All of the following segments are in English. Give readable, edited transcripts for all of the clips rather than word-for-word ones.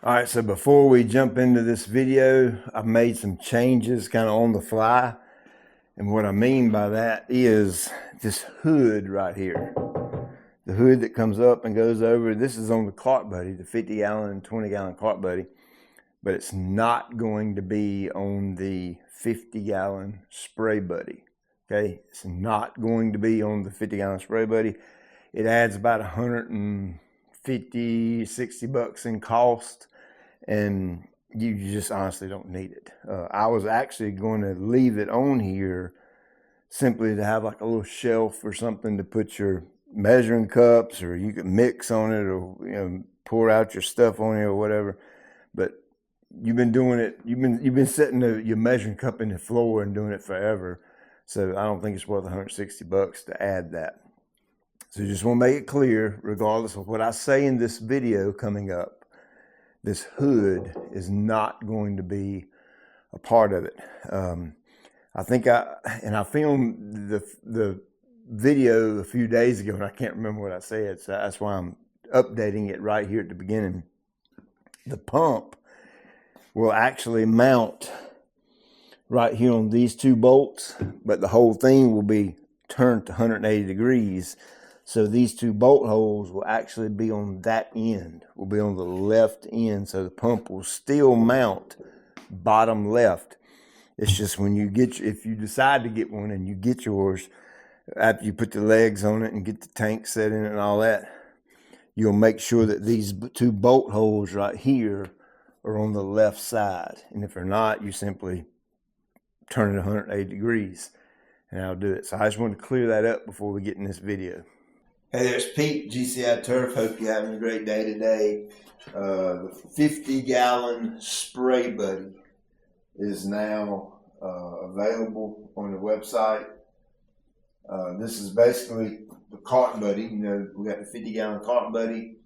All right, so before we jump into this video, I've made some changes kind of on the fly. And what I mean by that is this hood right here. The hood that comes up and goes over, this is on the cart buddy, the 50 gallon and 20 gallon cart buddy, but it's not going to be on the 50 gallon spray buddy. Okay, it's not going to be on the 50 gallon spray buddy. It adds about 150, 60 bucks in cost, and you just honestly don't need it. I was actually going to leave it on here simply to have like a little shelf or something to put your measuring cups, or you could mix on it, or pour out your stuff on it or whatever. But you've been doing it, you've been setting your measuring cup in the floor and doing it forever. So I don't think it's worth 160 bucks to add that. So you just want to make it clear, regardless of what I say in this video coming up, this hood is not going to be a part of it. I think I filmed the video a few days ago, and I can't remember what I said, so that's why I'm updating it right here at the beginning. The pump will actually mount right here on these two bolts, but the whole thing will be turned to 180 degrees. So these two bolt holes will actually be on that end, will be on the left end. So the pump will still mount bottom left. It's just when you get, if you decide to get one and you get yours, after you put the legs on it and get the tank set in it and all that, you'll make sure that these two bolt holes right here are on the left side. And if they're not, you simply turn it 180 degrees and I'll do it. So I just want to clear that up before we get in this video. Hey, there's Pete, GCI Turf. Hope you're having a great day today. The 50 gallon spray buddy is now available on the website. This is basically the cart buddy. You know, we got the 50 gallon cart buddy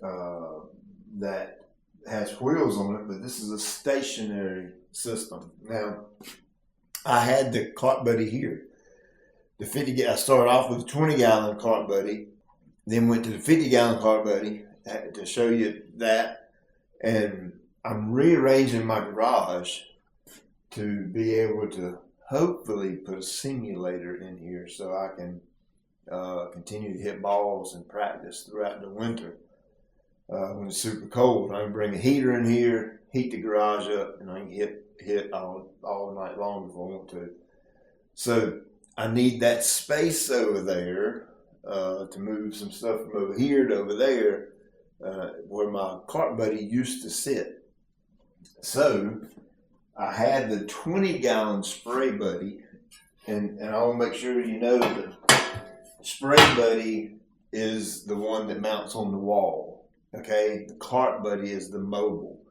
that has wheels on it, but this is a stationary system. Now, I had the cart buddy here. I started off with a 20 gallon cart buddy, then went to the 50 gallon cart buddy to show you that. And I'm rearranging my garage to be able to hopefully put a simulator in here so I can continue to hit balls and practice throughout the winter when it's super cold. I can bring a heater in here, heat the garage up, and I can hit all night long if I want to. So I need that space over there to move some stuff from over here to over there where my cart buddy used to sit. So I had the 20 gallon spray buddy, and I want to make sure you know that the spray buddy is the one that mounts on the wall. Okay, the cart buddy is the mobile,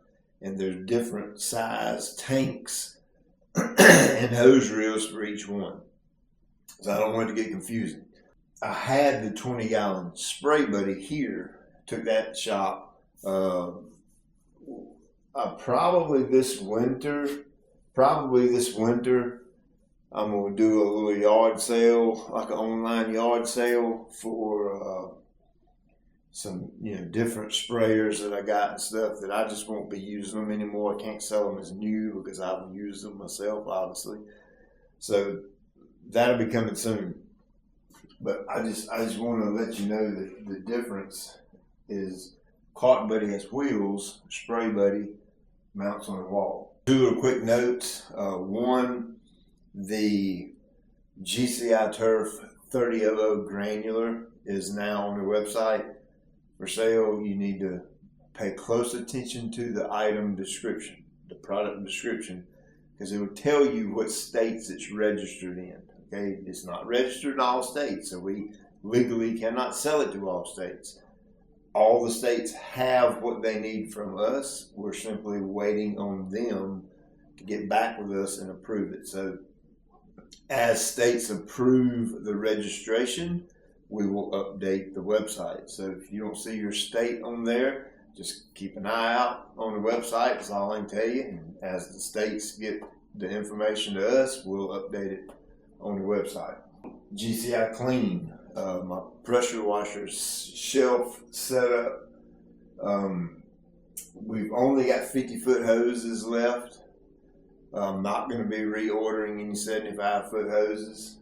and there's different size tanks and hose reels for each one. So I don't want it to get confusing. I had the 20 gallon spray buddy here, took that to shop. Probably this winter, I'm going to do a little yard sale, like an online yard sale for some different sprayers that I got and stuff that I just won't be using them anymore. I can't sell them as new because I haven't used them myself, obviously. So that'll be coming soon. But I just want to let you know that the difference is cart buddy has wheels, spray buddy mounts on the wall. Two little quick notes. One, the GCI Turf 3000 granular is now on the website for sale. You need to pay close attention to the item description, the product description, because it will tell you what states it's registered in. Okay, it's not registered in all states, so we legally cannot sell it to all states. All the states have what they need from us. We're simply waiting on them to get back with us and approve it. So as states approve the registration, we will update the website. So if you don't see your state on there, just keep an eye out on the website. That's all I can tell you. And as the states get the information to us, we'll update it on the website. GCI Clean, my pressure washer shelf setup we've only got 50-foot hoses left. I'm not going to be reordering any 75-foot hoses.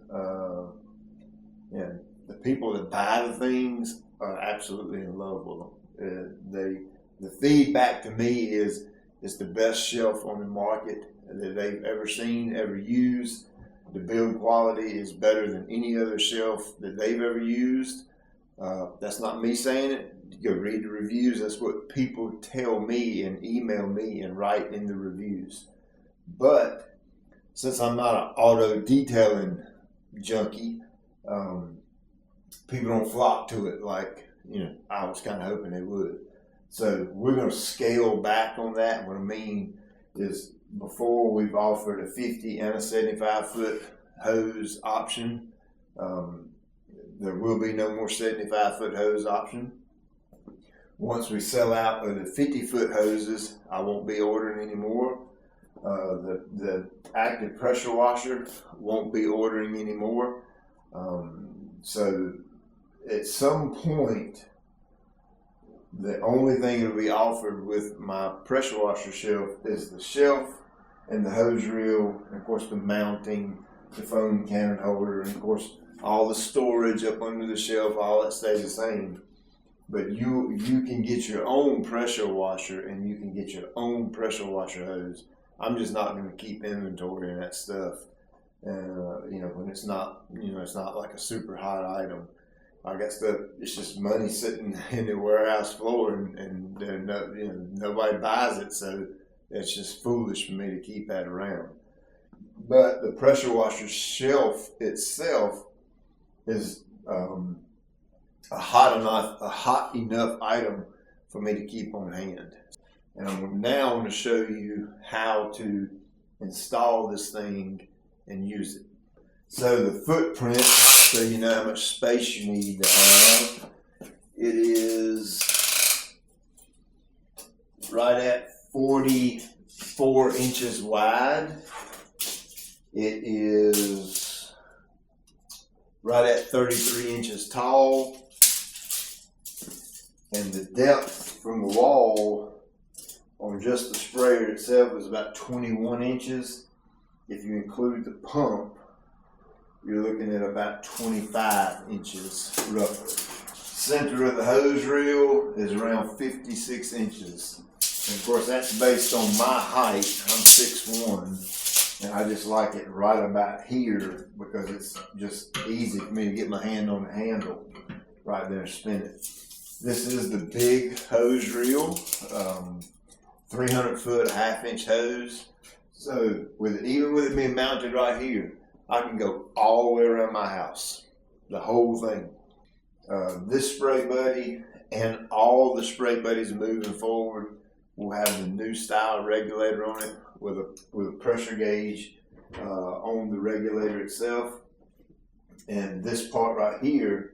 And the people that buy the things are absolutely in love with them. The feedback to me is it's the best shelf on the market that they've ever seen, ever used. The build quality is better than any other shelf that they've ever used. That's not me saying it. You go read the reviews. That's what people tell me and email me and write in the reviews. But since I'm not an auto detailing junkie, people don't flock to it like, I was kind of hoping they would. So we're going to scale back on that. What I mean is, before we've offered a 50 and a 75-foot hose option. There will be no more 75-foot hose option. Once we sell out of the 50-foot hoses, I won't be ordering anymore. The active pressure washer won't be ordering anymore. So at some point, the only thing that will be offered with my pressure washer shelf is the shelf and the hose reel, and of course the mounting, the foam cannon holder, and of course all the storage up under the shelf, all that stays the same. But you can get your own pressure washer and you can get your own pressure washer hose. I'm just not going to keep inventory in that stuff. When it's not, it's not like a super hot item. I got stuff, it's just money sitting in the warehouse floor and nobody buys it, so it's just foolish for me to keep that around. But the pressure washer shelf itself is a hot enough item for me to keep on hand. And I'm now going to show you how to install this thing and use it. So the footprint, so you know how much space you need to have, it is right at 44 inches wide. It is right at 33 inches tall. And the depth from the wall on just the sprayer itself is about 21 inches. If you include the pump, you're looking at about 25 inches roughly. Center of the hose reel is around 56 inches. And of course that's based on my height. I'm 6'1", and I just like it right about here because it's just easy for me to get my hand on the handle right there and spin it. This is the big hose reel, 300-foot, half-inch hose. So even with it being mounted right here, I can go all the way around my house, the whole thing. This spray buddy and all the spray buddies moving forward will have the new style regulator on it with a pressure gauge on the regulator itself. And this part right here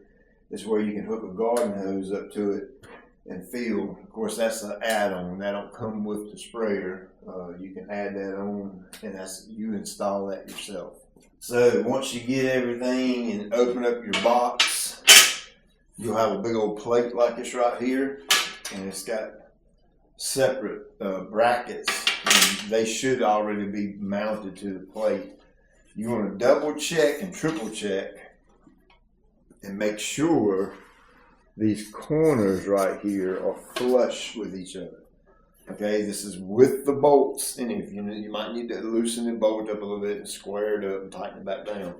is where you can hook a garden hose up to it and fill. Of course, that's an add-on. That don't come with the sprayer. You can add that on, and you install that yourself. So once you get everything and open up your box, you'll have a big old plate like this right here, and it's got separate brackets, and they should already be mounted to the plate. You want to double check and triple check and make sure these corners right here are flush with each other. Okay, this is with the bolts in it. You might need to loosen the bolt up a little bit and square it up and tighten it back down.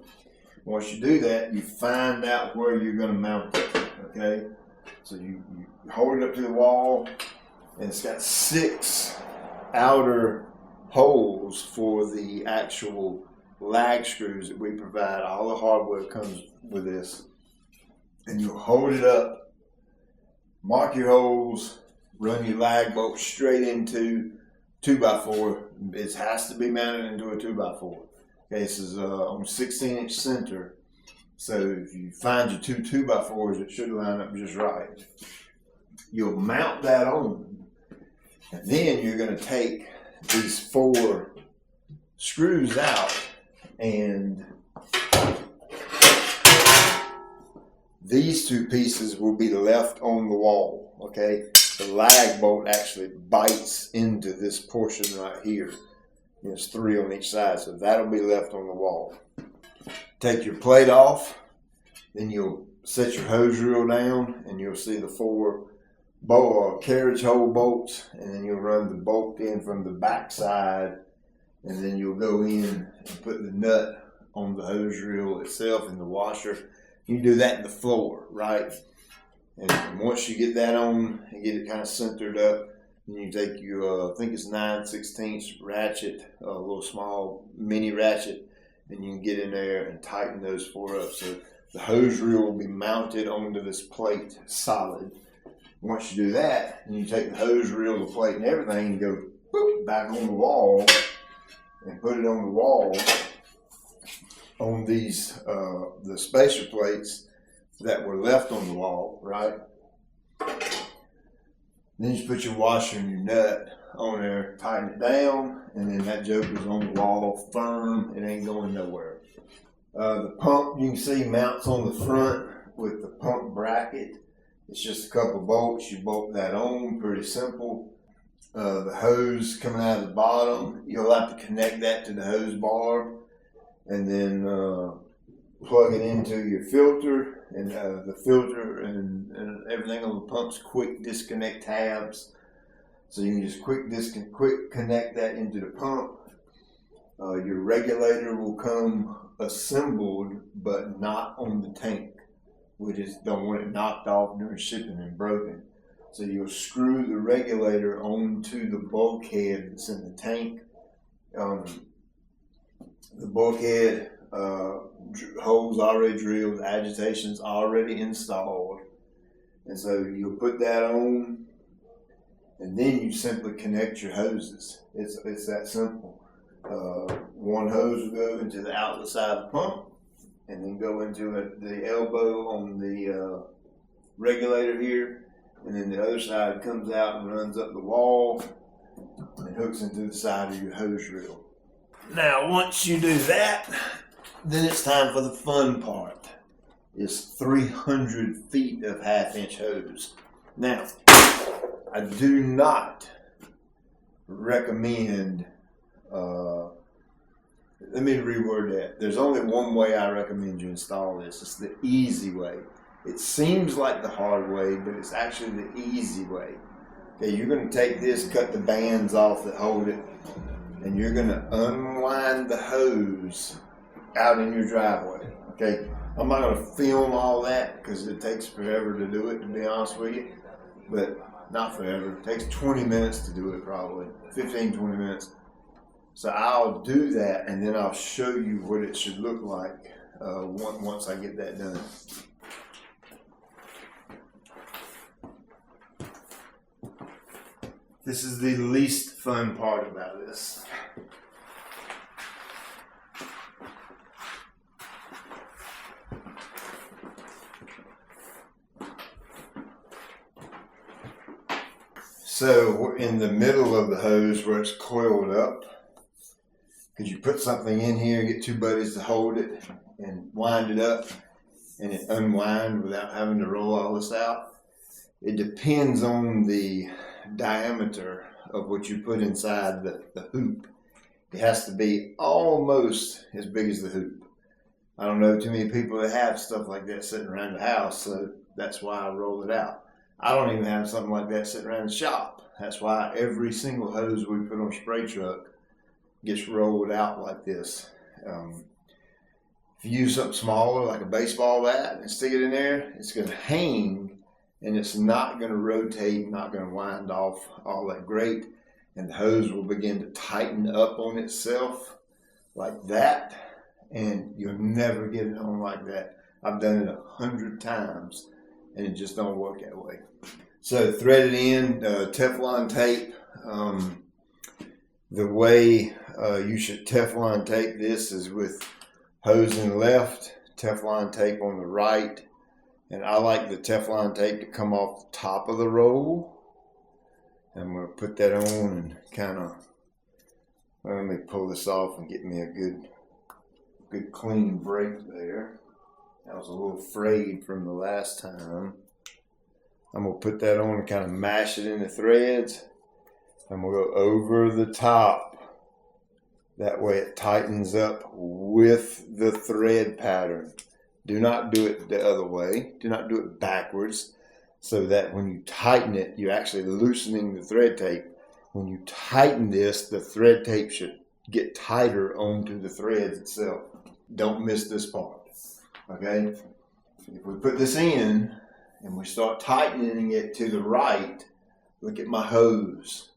Once you do that, you find out where you're going to mount it. Okay, so you hold it up to the wall, and it's got 6 outer holes for the actual lag screws that we provide. All the hardware comes with this. And you hold it up, mark your holes, run your lag bolt straight into 2x4. It has to be mounted into a 2x4. Okay, this is on 16-inch center. So if you find your 2 2x4s, it should line up just right. You'll mount that on, and then you're going to take these 4 screws out, and these 2 pieces will be left on the wall, okay? the lag bolt actually bites into this portion right here. There's 3 on each side, so that'll be left on the wall. Take your plate off, then you'll set your hose reel down, and you'll see the 4 carriage hole bolts, and then you'll run the bolt in from the back side, and then you'll go in and put the nut on the hose reel itself in the washer. You do that in the floor, right? And once you get that on and get it kind of centered up, then you take your, I think it's 9/16 ratchet, a little small mini ratchet, and you can get in there and tighten those 4 up. So the hose reel will be mounted onto this plate solid. Once you do that, and you take the hose reel, the plate, and everything, and go boop, back on the wall and put it on the wall on these the spacer plates that were left on the wall, right? Then you put your washer and your nut on there, tighten it down, and then that joker's on the wall firm. It ain't going nowhere. The pump, you can see, mounts on the front with the pump bracket. It's just a couple of bolts. You bolt that on, pretty simple. The hose coming out of the bottom, you'll have to connect that to the hose bar, and then plug it into your filter, and the filter and everything on the pump's quick disconnect tabs. So you can just quick connect that into the pump. Your regulator will come assembled, but not on the tank. We just don't want it knocked off during shipping and broken. So you'll screw the regulator onto the bulkhead that's in the tank. The bulkhead holes already drilled, the agitation's already installed, and so you'll put that on, and then you simply connect your hoses. It's that simple. One hose will go into the outlet side of the pump, and then go into the elbow on the regulator here, and then the other side comes out and runs up the wall and hooks into the side of your hose reel. Now, once you do that, then it's time for the fun part. It's 300 feet of 1/2-inch hose. Now, I do not recommend, let me reword that. There's only one way I recommend you install this. It's the easy way. It seems like the hard way, but it's actually the easy way. Okay, you're going to take this, cut the bands off that hold it, and you're going to unwind the hose out in your driveway. Okay, I'm not going to film all that because it takes forever to do it, to be honest with you. But not forever. It takes 20 minutes to do it, probably 15, 20 minutes. So I'll do that, and then I'll show you what it should look like once I get that done. This is the least fun part about this. So we're in the middle of the hose where it's coiled up, because you put something in here, get 2 buddies to hold it and wind it up, and it unwind without having to roll all this out. It depends on the diameter of what you put inside the hoop. It has to be almost as big as the hoop. I don't know too many people that have stuff like that sitting around the house, so that's why I roll it out. I don't even have something like that sitting around the shop. That's why every single hose we put on a spray truck gets rolled out like this. If you use something smaller like a baseball bat and stick it in there, it's going to hang, and it's not going to rotate, not going to wind off all that great, and the hose will begin to tighten up on itself like that, and you'll never get it on like that. I've done it 100 times, and it just don't work that way. So thread it in, Teflon tape. The way you should Teflon tape this is with hose in the left, Teflon tape on the right. And I like the Teflon tape to come off the top of the roll. I'm going to put that on and kind of, let me pull this off and get me a good clean break there. I was a little frayed from the last time. I'm going to put that on and kind of mash it into threads. I'm going to go over the top. That way it tightens up with the thread pattern. Do not do it the other way. Do not do it backwards, so that when you tighten it, you're actually loosening the thread tape. When you tighten this, the thread tape should get tighter onto the threads itself. Don't miss this part, okay? If we put this in and we start tightening it to the right, look at my hose.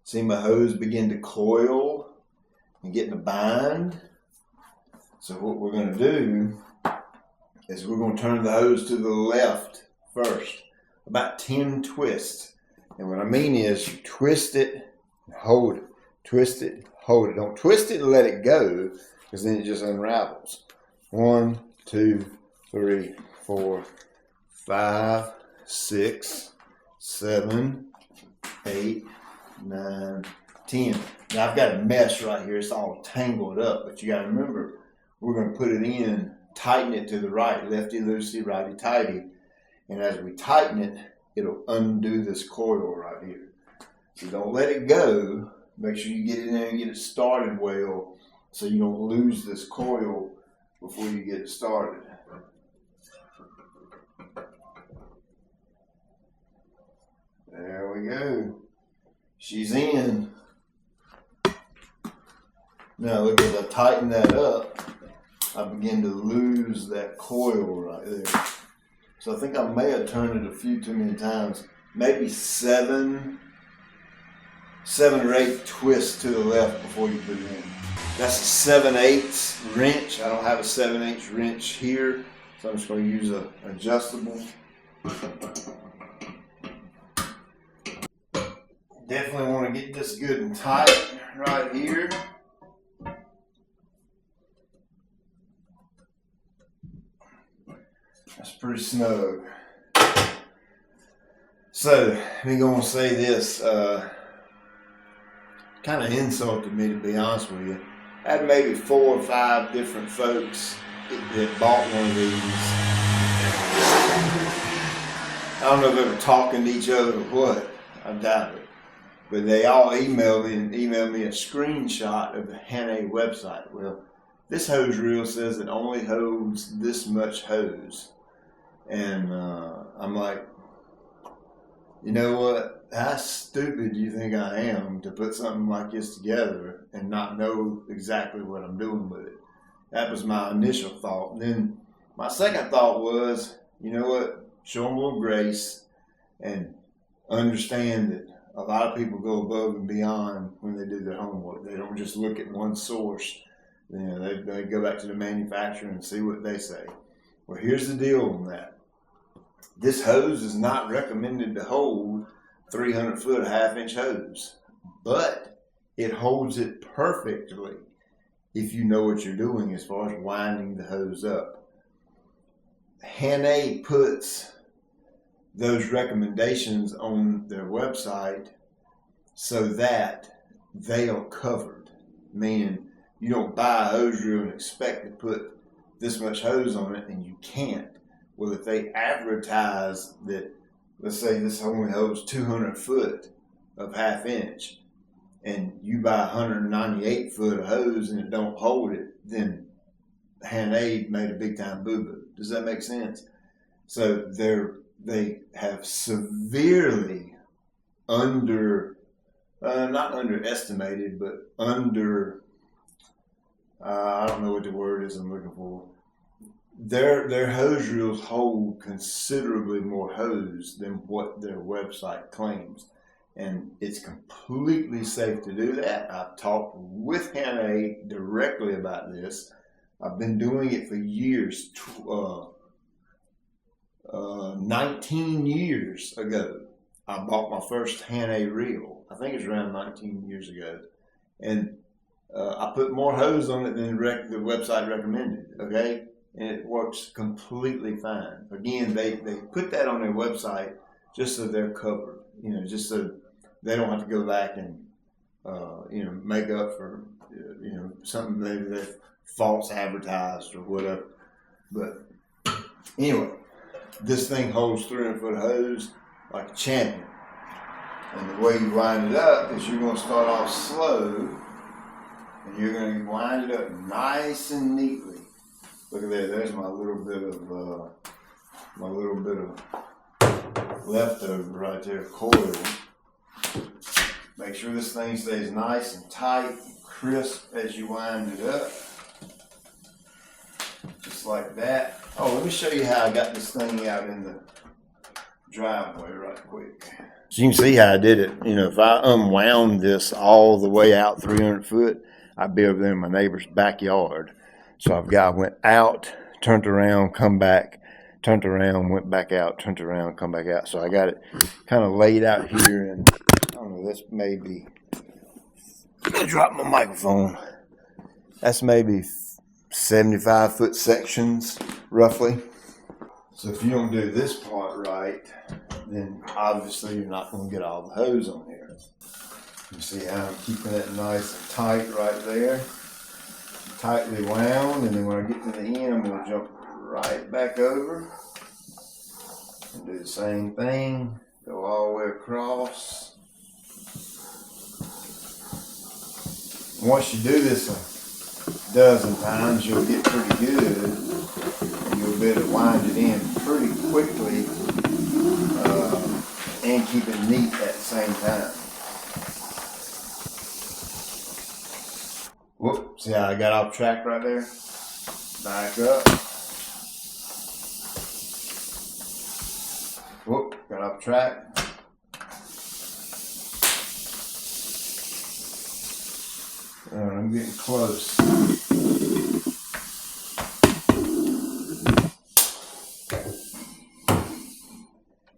See my hose begin to coil and get in a bind? So what we're going to do is we're going to turn the hose to the left first, about 10 twists. And what I mean is you twist it and hold it. Twist it, hold it. Don't twist it and let it go, because then it just unravels. 1, 2, 3, 4, 5, 6, 7, 8, 9, 10. Now I've got a mess right here. It's all tangled up, but you got to remember, we're going to put it in, tighten it to the right, lefty loosey, righty tighty. And as we tighten it, it'll undo this coil right here. So don't let it go. Make sure you get in there and get it started well, so you don't lose this coil before you get it started. There we go. She's in. Now look, as I tighten that up, I begin to lose that coil right there. So I think I may have turned it a few too many times. Maybe 7 or 8 twists to the left before you put it in. That's a 7/8 wrench. I don't have a 7/8 wrench here, so I'm just going to use an adjustable. Definitely want to get this good and tight right here. That's pretty snug. So, I'm going to say this, kind of insulted me, to be honest with you. I had maybe 4 or 5 different folks that bought one of these. I don't know if they were talking to each other or what. I doubt it. But they all emailed me a screenshot of the Hannay website. Well, this hose reel says it only holds this much hose. And I'm like, you know what? How stupid do you think I am to put something like this together and not know exactly what I'm doing with it? That was my initial thought. And then my second thought was, you know what? Show them a little grace and understand that a lot of people go above and beyond when they do their homework. They don't just look at one source. You know, they go back to the manufacturer and see what they say. Well, here's the deal on that. This hose is not recommended to hold 300 foot 1/2 inch hose, but it holds it perfectly if you know what you're doing as far as winding the hose up. Hannay puts those recommendations on their website so that they are covered, meaning you don't buy a hose reel and expect to put this much hose on it and you can't. Well, if they advertise that, let's say this only holds 200 foot of 1/2 inch, and you buy 198 foot of hose and it don't hold it, then Hannay made a big time boo-boo. Does that make sense? So they have severely not underestimated, but I don't know what the word is I'm looking for. Their hose reels hold considerably more hose than what their website claims. And it's completely safe to do that. I've talked with Hannay directly about this. I've been doing it for years. 19 years ago, I bought my first Hannay reel. I think it's around 19 years ago. And I put more hose on it than the website recommended, okay? And it works completely fine. Again, they put that on their website just so they're covered, you know, just so they don't have to go back and, you know, make up for, you know, something maybe they false advertised or whatever. But anyway, this thing holds 300 foot hose. like a champion. And the way you wind it up is you're going to start off slow, and you're going to wind it up nice and neatly. Look at there. There's my little bit of leftover right there, coil. Make sure this thing stays nice and tight and crisp as you wind it up. Just like that. Oh, let me show you how I got this thing out in the driveway right quick. So you can see how I did it. You know, if I unwound this all the way out 300 foot, I'd be over there in my neighbor's backyard. So I went out, turned around, come back, turned around, went back out, turned around, come back out. So I got it kind of laid out here, and I don't know, this may be, I'm gonna drop my microphone. That's maybe 75-foot sections, roughly. So if you don't do this part right, then obviously you're not going to get all the hose on here. You see how I'm keeping it nice and tight right there, tightly wound, and then when I get to the end, I'm going to jump right back over and do the same thing, go all the way across. Once you do this a dozen times, you'll get pretty good, and you'll be able to wind it in pretty quickly and keep it neat at the same time. Whoop, see how I got off track right there? Back up. Whoop, got off track. Alright, I'm getting close.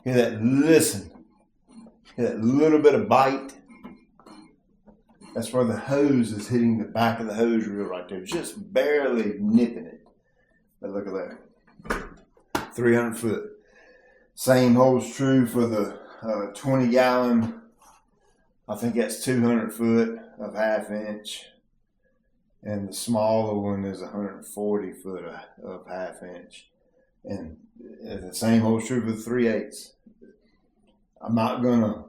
Hear that? Listen. Hear that little bit of bite? That's where the hose is hitting the back of the hose reel right there. Just barely nipping it. But look at that. 300 foot. Same holds true for the 20 gallon. I think that's 200 foot of 1/2 inch. And the smaller one is 140 foot of 1/2 inch. And the same holds true for the 3/8. I'm not gonna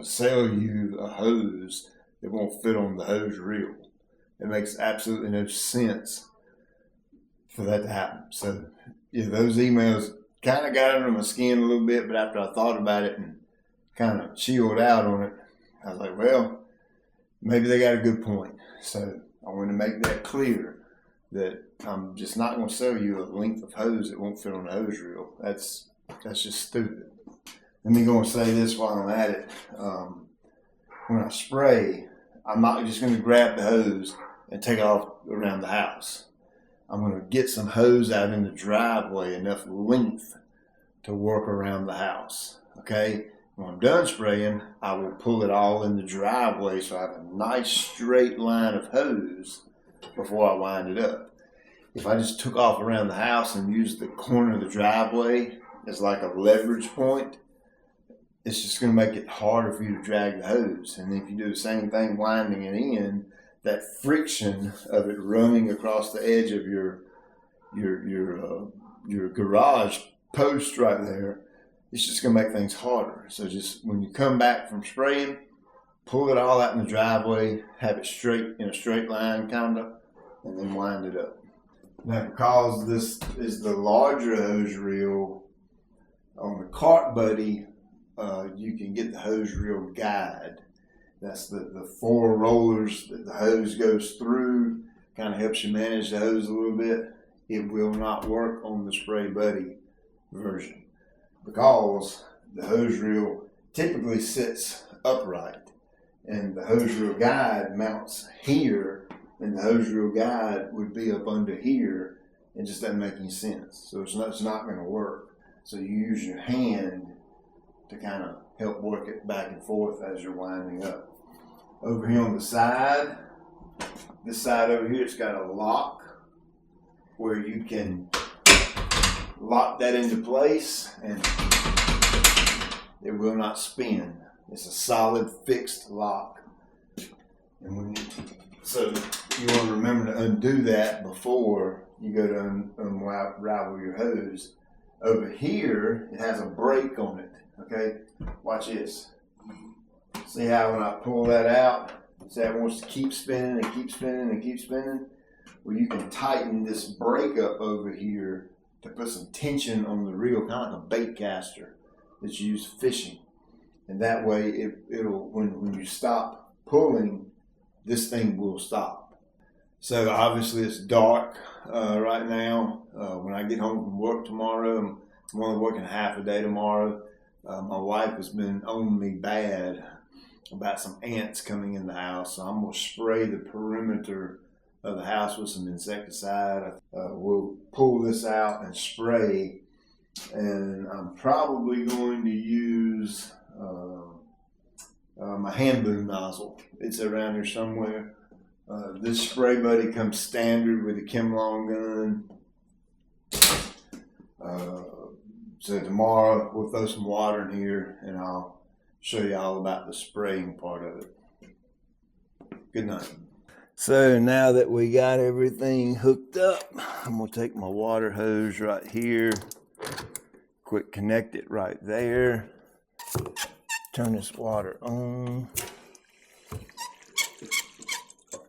sell you a hose that won't fit on the hose reel. It makes absolutely no sense for that to happen. So yeah, those emails kind of got under my skin a little bit, but after I thought about it and kind of chilled out on it, I was like, well, maybe they got a good point. So I want to make that clear that I'm just not going to sell you a length of hose that won't fit on the hose reel. That's just stupid. Let me go and say this while I'm at it. When I spray, I'm not just going to grab the hose and take it off around the house. I'm going to get some hose out in the driveway, enough length to work around the house. Okay? When I'm done spraying, I will pull it all in the driveway so I have a nice straight line of hose before I wind it up. If I just took off around the house and used the corner of the driveway as like a leverage point, it's just going to make it harder for you to drag the hose. And if you do the same thing winding it in, that friction of it running across the edge of your garage post right there, it's just going to make things harder. So just when you come back from spraying, pull it all out in the driveway, have it straight in a straight line kind of, and then wind it up. Now, because this is the larger hose reel, on the Cart Buddy, you can get the hose reel guide. That's the 4 rollers that the hose goes through, kind of helps you manage the hose a little bit. It will not work on the Spray Buddy version because the hose reel typically sits upright, and the hose reel guide mounts here, and the hose reel guide would be up under here. It just doesn't make any sense. So it's not going to work. So you use your hand to kind of help work it back and forth as you're winding up. Over here on the side, this side over here, it's got a lock where you can lock that into place and it will not spin. It's a solid fixed lock. And so you want to remember to undo that before you go to unravel your hose. over here, it has a brake on it, okay? Watch this. See how when I pull that out, see how it wants to keep spinning and keep spinning and keep spinning? Well, you can tighten this brake up over here to put some tension on the reel, kind of like a bait caster that's used fishing. And that way, it'll when you stop pulling, this thing will stop. So obviously it's dark right now. When I get home from work tomorrow, I'm only working half a day tomorrow. My wife has been on me bad about some ants coming in the house, so I'm going to spray the perimeter of the house with some insecticide. We'll pull this out and spray, and I'm probably going to use my hand boom nozzle. It's around here somewhere. This spray buddy comes standard with a Chemlong gun. So tomorrow we'll throw some water in here and I'll show you all about the spraying part of it. Good night. So now that we got everything hooked up, I'm gonna take my water hose right here, quick connect it right there, turn this water on,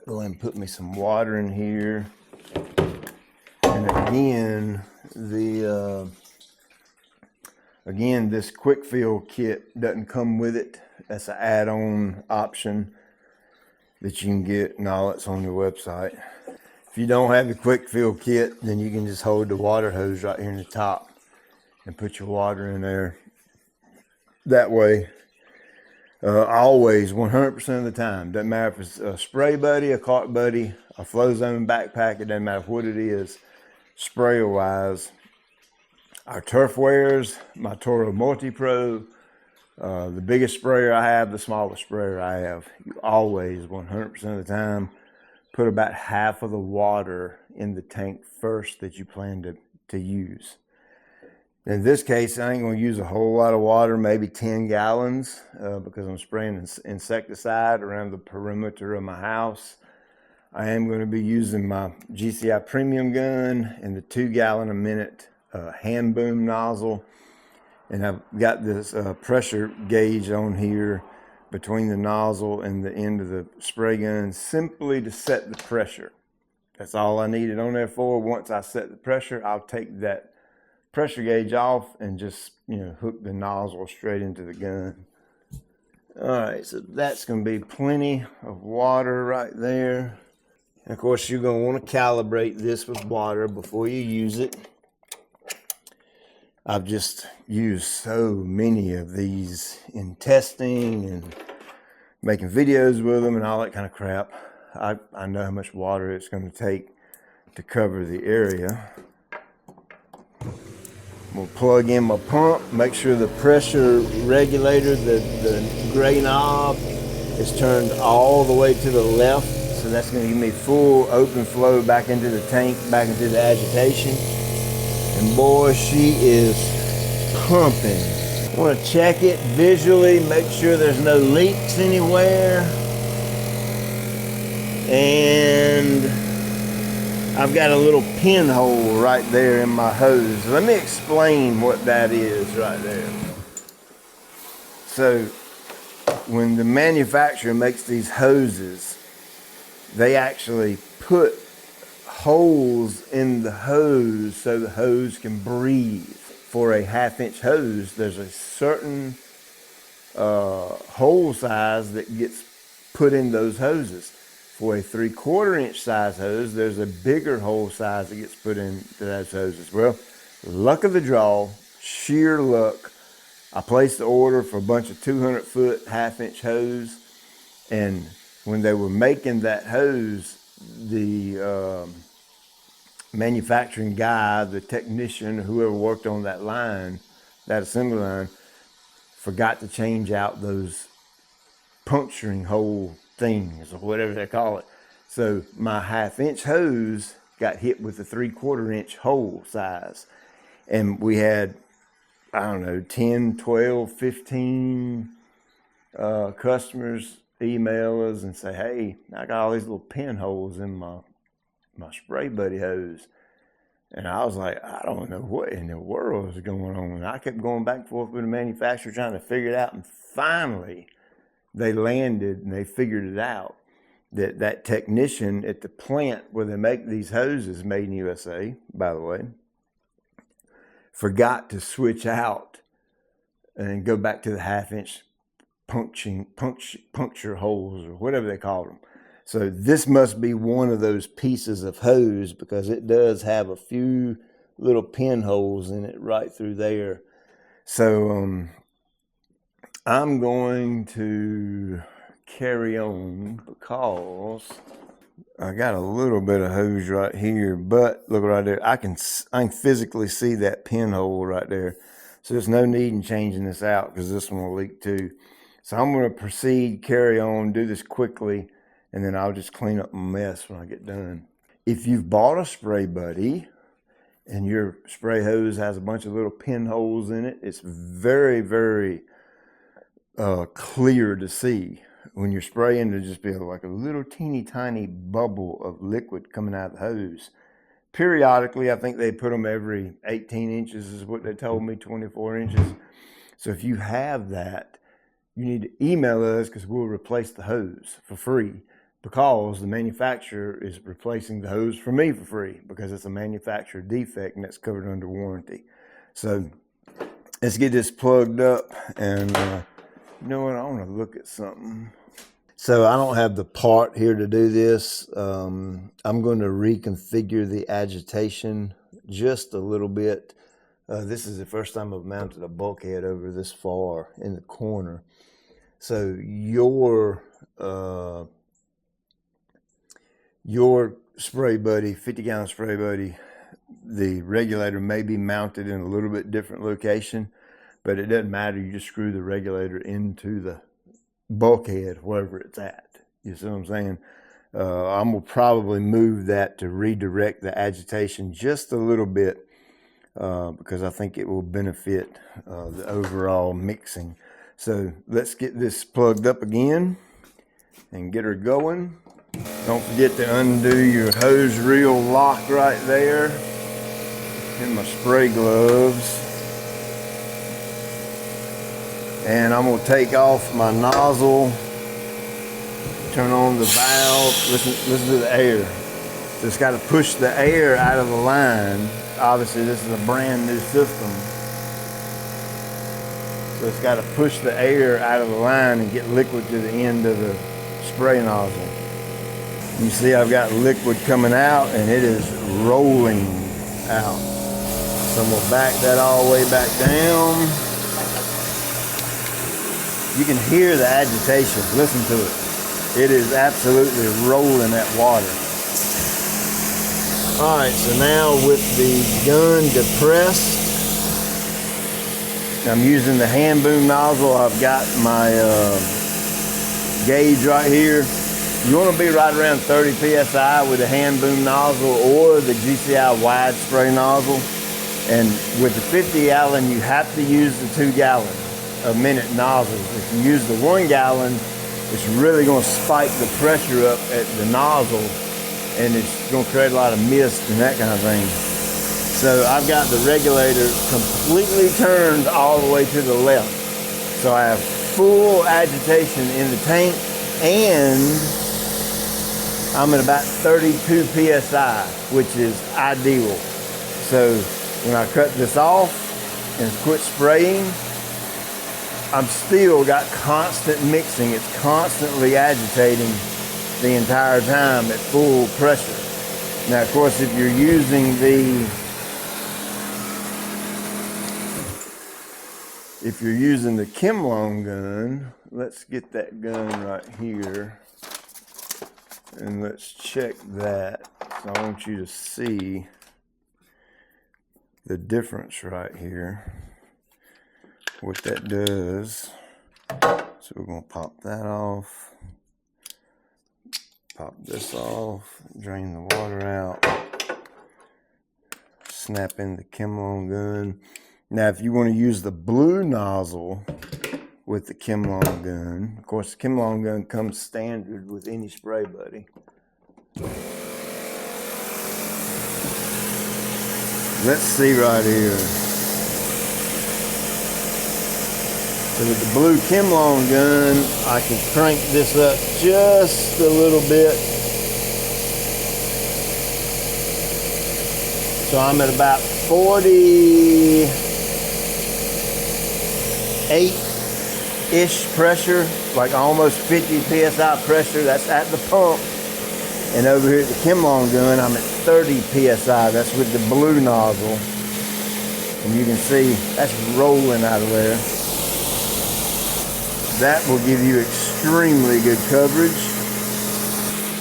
go ahead and put me some water in here. And again, this quick fill kit doesn't come with it. That's an add-on option that you can get, and all that's on your website. If you don't have the quick fill kit, then you can just hold the water hose right here in the top and put your water in there. That way, always, 100% of the time, doesn't matter if it's a spray buddy, a cart buddy, a flow zone backpack, it doesn't matter what it is, sprayer wise. Our turf wares, my Toro Multi-Pro, the biggest sprayer I have, the smallest sprayer I have, you always, 100% of the time, put about half of the water in the tank first that you plan to use. In this case, I ain't going to use a whole lot of water, maybe 10 gallons, because I'm spraying insecticide around the perimeter of my house. I am going to be using my GCI premium gun and the 2 gallon a minute hand boom nozzle. And I've got this pressure gauge on here between the nozzle and the end of the spray gun, simply to set the pressure. That's all I need it on there for. Once I set the pressure, I'll take that pressure gauge off and just, hook the nozzle straight into the gun. All right, so that's going to be plenty of water right there. And of course, you're going to want to calibrate this with water before you use it. I've just used so many of these in testing and making videos with them and all that kind of crap. I know how much water it's going to take to cover the area. We'll plug in my pump, make sure the pressure regulator, the gray knob, is turned all the way to the left. So that's going to give me full open flow back into the tank, back into the agitation. And boy, she is pumping. I want to check it visually, make sure there's no leaks anywhere. And I've got a little pinhole right there in my hose. Let me explain what that is right there. So when the manufacturer makes these hoses, they actually put holes in the hose so the hose can breathe. For a 1/2 inch hose, there's a certain hole size that gets put in those hoses. For a 3/4 inch size hose, there's a bigger hole size that gets put into those hoses. Well, luck of the draw, sheer luck, I placed the order for a bunch of 200 foot 1/2 inch hose, and when they were making that hose, the manufacturing guy, the technician, whoever worked on that line, that assembly line, forgot to change out those puncturing hole things or whatever they call it. So my 1/2 inch hose got hit with a 3/4 inch hole size. And we had, I don't know, 10, 12, 15 customers email us and say, hey, I got all these little pinholes in my spray buddy hose. And I was like, I don't know what in the world is going on. And I kept going back and forth with the manufacturer trying to figure it out. And finally, they landed and they figured it out. That technician at the plant where they make these hoses, made in USA, by the way, forgot to switch out and go back to the 1/2-inch puncture holes, or whatever they call them. So this must be one of those pieces of hose, because it does have a few little pinholes in it right through there. So I'm going to carry on, because I got a little bit of hose right here, but look right there. I can physically see that pinhole right there. So there's no need in changing this out, because this one will leak too. So I'm going to proceed, carry on, do this quickly, and then I'll just clean up my mess when I get done. If you've bought a spray buddy and your spray hose has a bunch of little pinholes in it, it's very, very clear to see. When you're spraying, there'll just be like a little teeny tiny bubble of liquid coming out of the hose. Periodically, I think they put them every 18 inches is what they told me, 24 inches. So if you have that, you need to email us, because we'll replace the hose for free, because the manufacturer is replacing the hose for me for free, because it's a manufacturer defect and that's covered under warranty. So let's get this plugged up, and you know what, I want to look at something. So I don't have the part here to do this. I'm going to reconfigure the agitation just a little bit. This is the first time I've mounted a bulkhead over this far in the corner. So your spray buddy, 50-gallon spray buddy, the regulator may be mounted in a little bit different location, but it doesn't matter. You just screw the regulator into the bulkhead wherever it's at. You see what I'm saying? I'm gonna probably move that to redirect the agitation just a little bit, because I think it will benefit the overall mixing. So let's get this plugged up again and get her going. Don't forget to undo your hose reel lock right there in my spray gloves. And I'm going to take off my nozzle, turn on the valve, listen to the air. So it's got to push the air out of the line. Obviously this is a brand new system. So it's got to push the air out of the line and get liquid to the end of the spray nozzle. You see I've got liquid coming out and it is rolling out. So I'm going to back that all the way back down. You can hear the agitation. Listen to it. It is absolutely rolling that water. All right, so now with the gun depressed, I'm using the hand boom nozzle. I've got my gauge right here. You want to be right around 30 PSI with the hand boom nozzle or the GCI wide spray nozzle. And with the 50 gallon, you have to use the 2 gallon a minute nozzles. If you use the 1 gallon, it's really going to spike the pressure up at the nozzle, and it's going to create a lot of mist and that kind of thing. So I've got the regulator completely turned all the way to the left. So I have full agitation in the tank, and I'm at about 32 PSI, which is ideal. So when I cut this off and quit spraying, I'm still got constant mixing. It's constantly agitating the entire time at full pressure. Now, of course, if you're using the Kimlong gun, let's get that gun right here and let's check that. So I want you to see the difference right here, what that does. So we're going to pop that off, pop this off, drain the water out, snap in the Kimlong gun. Now if you want to use the blue nozzle with the Kimlong gun, of course the Kimlong gun comes standard with any spray buddy. Let's see right here. So with the blue Kimlon gun, I can crank this up just a little bit. So I'm at about 48-ish pressure, like almost 50 PSI pressure. That's at the pump. And over here at the Kimlon gun, I'm at 30 PSI. That's with the blue nozzle. And you can see that's rolling out of there. That will give you extremely good coverage.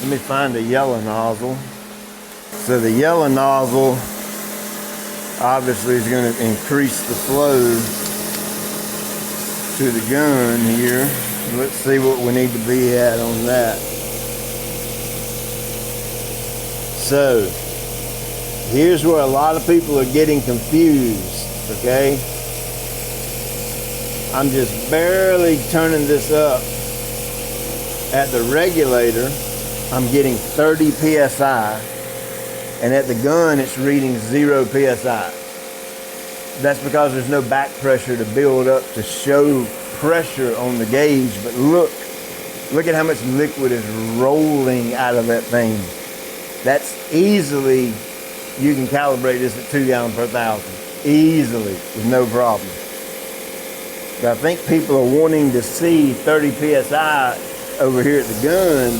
Let me find the yellow nozzle. So the yellow nozzle obviously is going to increase the flow to the gun here. Let's see what we need to be at on that. So here's where a lot of people are getting confused, okay? I'm just barely turning this up. At the regulator, I'm getting 30 PSI, and at the gun, it's reading 0 PSI. That's because there's no back pressure to build up to show pressure on the gauge, but look at how much liquid is rolling out of that thing. That's easily, you can calibrate this at 2 gallons per thousand, easily, with no problem. But I think people are wanting to see 30 PSI over here at the gun,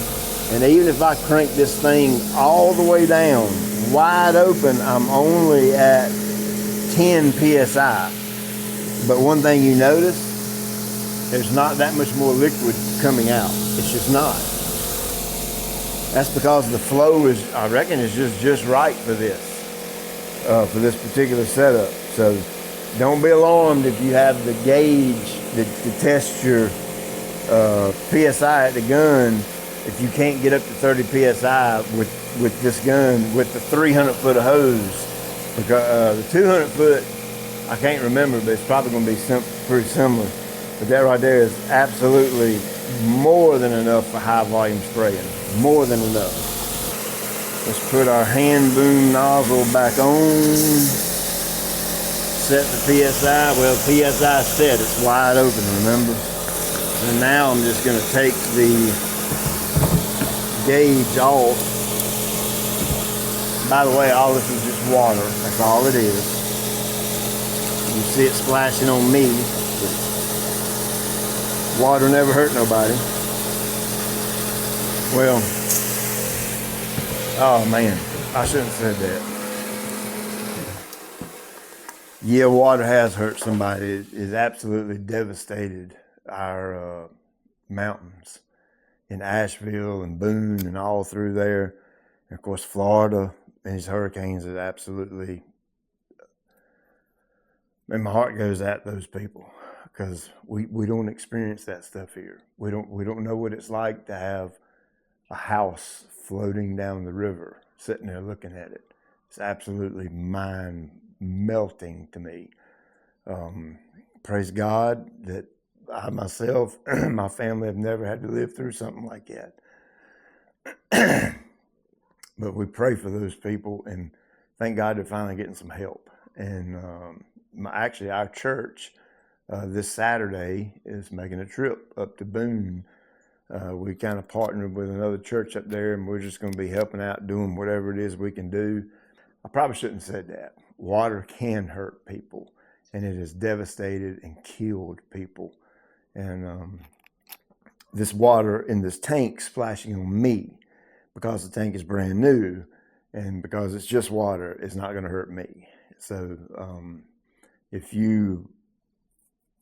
and even if I crank this thing all the way down, wide open, I'm only at 10 PSI. But one thing you notice, there's not that much more liquid coming out. It's just not. That's because the flow is, I reckon, is just right for this particular setup. So don't be alarmed if you have the gauge to test your PSI at the gun. If you can't get up to 30 PSI with this gun, with the 300 foot of hose, because the 200 foot, I can't remember, but it's probably going to be pretty similar. But that right there is absolutely more than enough for high volume spraying. More than enough. Let's put our hand boom nozzle back on. Set the PSI. Well, PSI set, it's wide open, remember? And now I'm just going to take the gauge off. By the way, all this is just water. That's all it is. You see it splashing on me. Water never hurt nobody. Well, oh man, I shouldn't have said that. Yeah, water has hurt somebody. It's absolutely devastated our mountains in Asheville and Boone and all through there. And of course, Florida and these hurricanes is absolutely, and my heart goes at those people because we don't experience that stuff here. We don't know what it's like to have a house floating down the river, sitting there looking at it. It's absolutely mind melting to me. Praise God that I myself, my family have never had to live through something like that. But we pray for those people, and thank God they're finally getting some help. And actually our church this Saturday is making a trip up to Boone. We kind of partnered with another church up there, and we're just going to be helping out, doing whatever it is we can do. I probably shouldn't have said that. Water can hurt people, and it has devastated and killed people. And this water in this tank splashing on me, because the tank is brand new, and because it's just water, it's not going to hurt me. So if you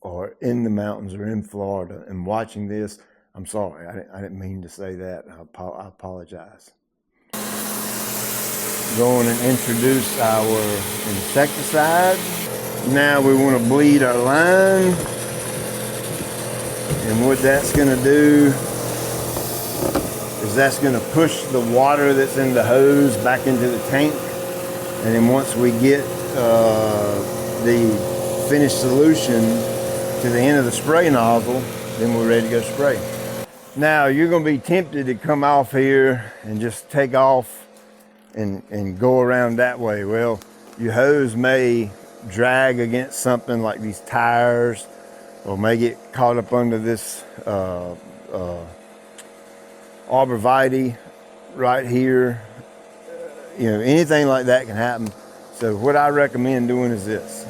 are in the mountains or in Florida and watching this, I'm sorry, I didn't mean to say that. I apologize. Going and introduce our insecticide. Now we want to bleed our line. And what that's going to do is that's going to push the water that's in the hose back into the tank. And then once we get the finished solution to the end of the spray nozzle, then we're ready to go spray. Now you're going to be tempted to come off here and just take off and go around that way. Well, your hose may drag against something like these tires, or may get caught up under this arborvitae right here. You know, anything like that can happen. So what I recommend doing is this.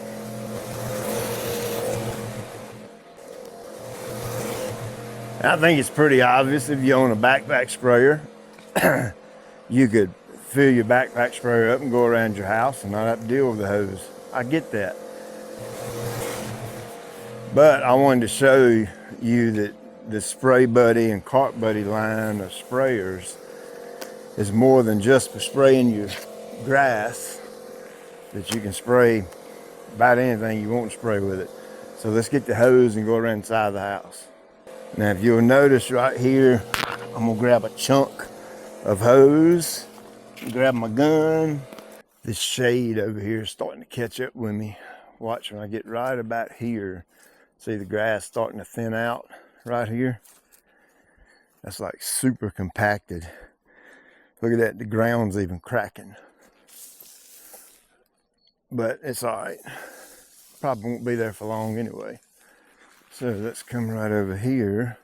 I think it's pretty obvious if you own a backpack sprayer, you could fill your backpack sprayer up and go around your house and not have to deal with the hose. I get that. But I wanted to show you that the Spray Buddy and Cart Buddy line of sprayers is more than just for spraying your grass, that you can spray about anything you want to spray with it. So let's get the hose and go around inside the house. Now if you'll notice right here, I'm gonna grab a chunk of hose, grab my gun. This shade over here is starting to catch up with me. Watch when I get right about here. See the grass starting to thin out right here? That's like super compacted. Look at that, the ground's even cracking. But it's all right. Probably won't be there for long anyway. So let's come right over here.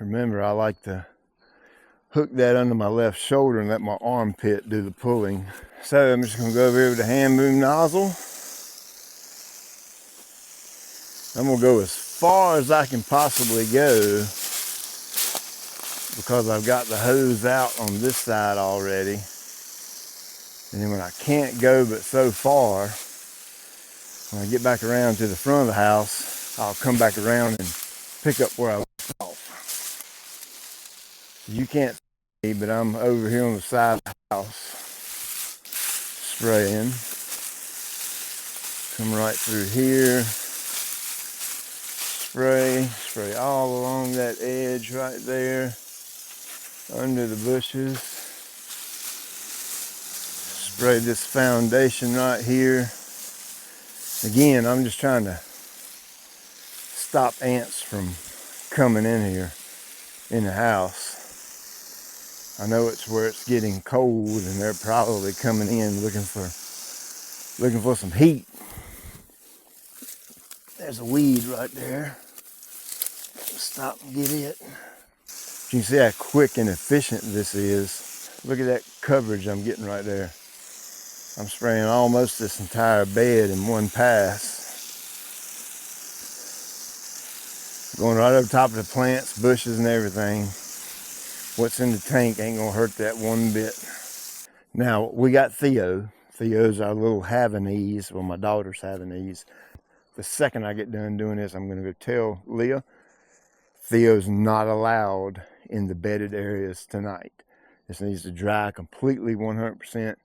Remember, I like to hook that under my left shoulder and let my armpit do the pulling. So I'm just gonna go over here with the hand boom nozzle. I'm gonna go as far as I can possibly go because I've got the hose out on this side already. And then when I can't go but so far, when I get back around to the front of the house, I'll come back around and pick up where I left off. You can't see, but I'm over here on the side of the house spraying. Come right through here. Spray all along that edge right there, under the bushes. Spray this foundation right here. Again, I'm just trying to stop ants from coming in here in the house. I know it's where it's getting cold and they're probably coming in looking for some heat. There's a weed right there. Stop and get it. You can see how quick and efficient this is. Look at that coverage I'm getting right there. I'm spraying almost this entire bed in one pass. Going right over top of the plants, bushes and everything. What's in the tank ain't gonna hurt that one bit. Now, we got Theo. Theo's our little Havanese, well, my daughter's Havanese. The second I get done doing this, I'm gonna go tell Leah, Theo's not allowed in the bedded areas tonight. This needs to dry completely 100%.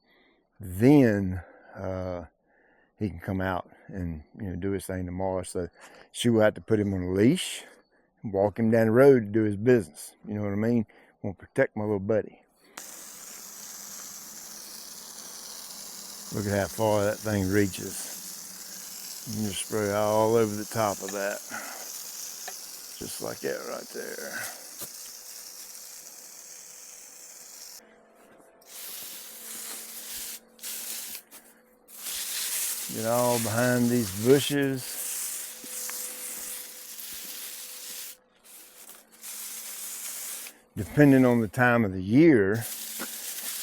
Then he can come out and do his thing tomorrow. So she will have to put him on a leash and walk him down the road to do his business. You know what I mean? Want to protect my little buddy. Look at how far that thing reaches. You can just spray all over the top of that. Just like that right there. Get all behind these bushes. Depending on the time of the year,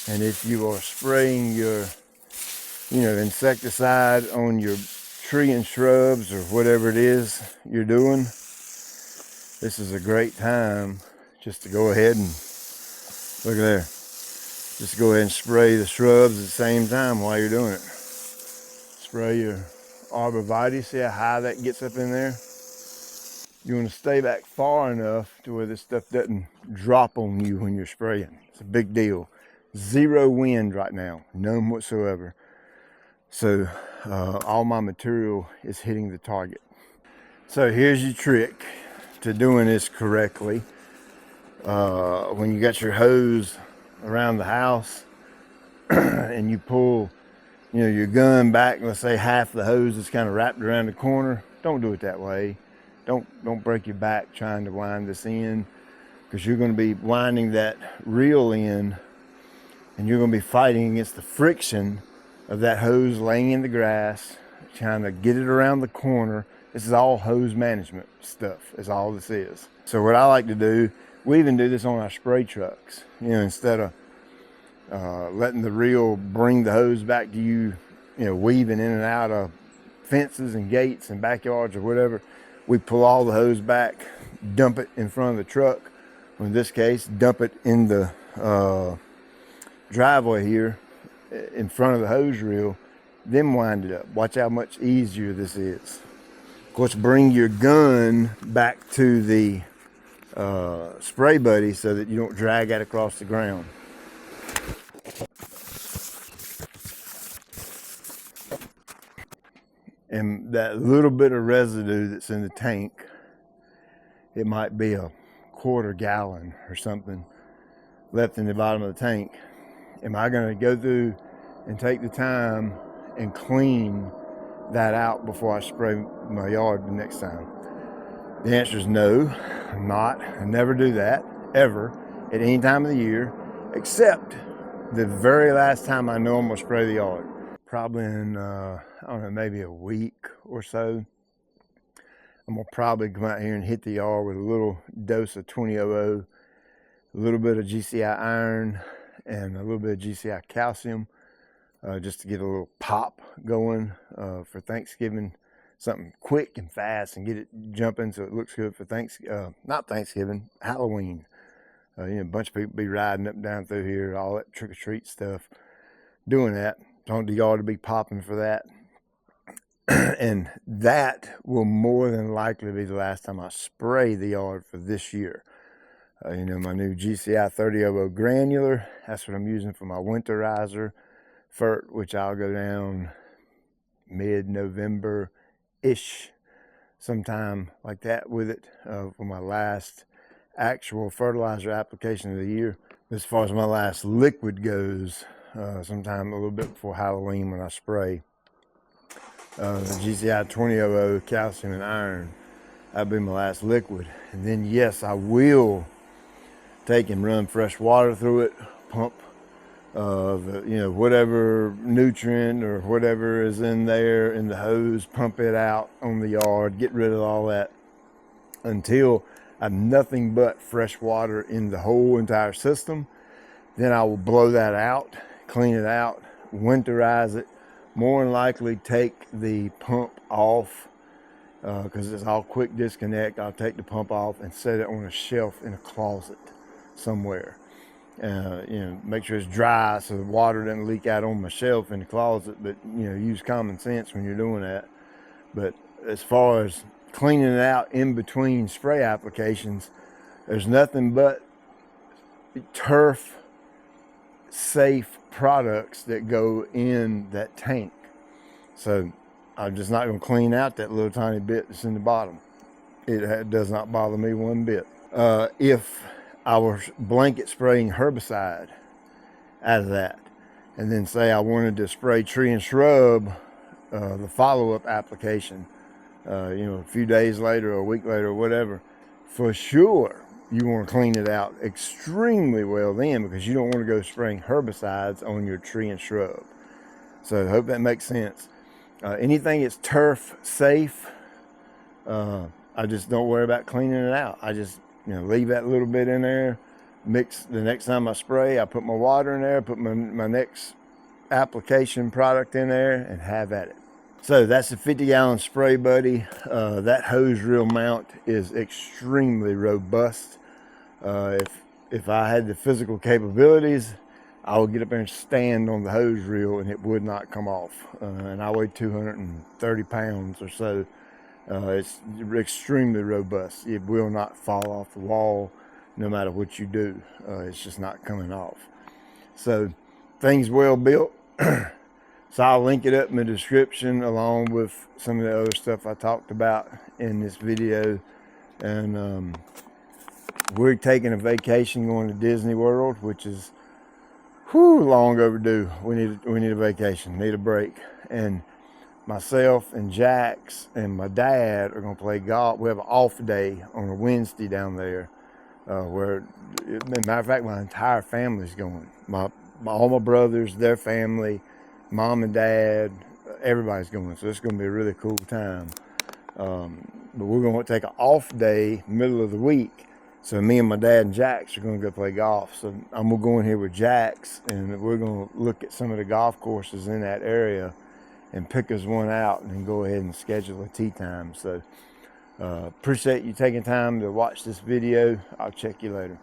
and if you are spraying your, insecticide on your tree and shrubs or whatever it is you're doing, this is a great time just to go ahead and, look at there, just go ahead and spray the shrubs at the same time while you're doing it. Spray your arborvitae, see how high that gets up in there? You want to stay back far enough to where this stuff doesn't drop on you when you're spraying. It's a big deal. Zero wind right now, none whatsoever. So all my material is hitting the target. So here's your trick to doing this correctly. When you got your hose around the house and you pull your gun back, let's say half the hose is kind of wrapped around the corner, don't do it that way. Don't break your back trying to wind this in, because you're going to be winding that reel in and you're going to be fighting against the friction of that hose laying in the grass, trying to get it around the corner. This is all hose management stuff, is all this is. So what I like to do, we even do this on our spray trucks. You know, instead of letting the reel bring the hose back to you, you know, weaving in and out of fences and gates and backyards or whatever, we pull all the hose back, dump it in front of the truck. Or in this case, dump it in the driveway here in front of the hose reel, then wind it up. Watch how much easier this is. Of course, bring your gun back to the spray buddy so that you don't drag that across the ground. And that little bit of residue that's in the tank, it might be a quarter gallon or something left in the bottom of the tank. Am I going to go through and take the time and clean that out before I spray my yard the next time? The answer is no, I'm not. I never do that, ever, at any time of the year, except the very last time I know I'm going to spray the yard. Probably in, I don't know, maybe a week or so. I'm going to probably come out here and hit the yard with a little dose of 2000, a little bit of GCI iron, and a little bit of GCI calcium, just to get a little pop going for Thanksgiving. Something quick and fast and get it jumping so it looks good for not Thanksgiving, Halloween. You know, a bunch of people be riding up and down through here, all that trick-or-treat stuff, doing that. I want the yard to be popping for that. And that will more than likely be the last time I spray the yard for this year. You know, my new GCI 3000 granular, that's what I'm using for my winterizer fert, which I'll go down mid-November-ish, sometime like that with it, for my last actual fertilizer application of the year. As far as my last liquid goes, sometime a little bit before Halloween when I spray the GCI 2000 calcium and iron. That'll be my last liquid. And then yes, I will take and run fresh water through it, pump you know, whatever nutrient or whatever is in there in the hose, pump it out on the yard, get rid of all that until I have nothing but fresh water in the whole entire system. Then I will blow that out, clean it out, winterize it, more than likely take the pump off because it's all quick disconnect. I'll take the pump off and set it on a shelf in a closet somewhere. You know, make sure it's dry so the water doesn't leak out on my shelf in the closet, but you know, use common sense when you're doing that. But as far as cleaning it out in between spray applications, there's nothing but turf safe products that go in that tank. So I'm just not going to clean out that little tiny bit that's in the bottom. It does not bother me one bit. If I was blanket spraying herbicide out of that, and then say I wanted to spray tree and shrub, the follow-up application, you know, a few days later or a week later or whatever, for sure you want to clean it out extremely well then, because you don't want to go spraying herbicides on your tree and shrub. So I hope that makes sense. Anything that's turf safe, I just don't worry about cleaning it out. I just, you know, leave that little bit in there, mix. The next time I spray, I put my water in there, put my next application product in there, and have at it. So that's a 50-gallon spray buddy. That hose reel mount is extremely robust. If I had the physical capabilities, I would get up there and stand on the hose reel and it would not come off. And I weigh 230 pounds or so. It's extremely robust. It will not fall off the wall no matter what you do. It's just not coming off. So things well built. So I'll link it up in the description along with some of the other stuff I talked about in this video. And we're taking a vacation, going to Disney World, which is long overdue. We need a vacation, need a break. And myself and Jax and my dad are going to play golf. We have an off day on a Wednesday down there, where, as a matter of fact, my entire family's going. All my brothers, their family, Mom and Dad, everybody's going. So it's going to be a really cool time. But we're going to take an off day, middle of the week. So me and my dad and Jax are going to go play golf. So I'm going to go in here with Jax, and we're going to look at some of the golf courses in that area and pick us one out and then go ahead and schedule a tee time. So appreciate you taking time to watch this video. I'll check you later.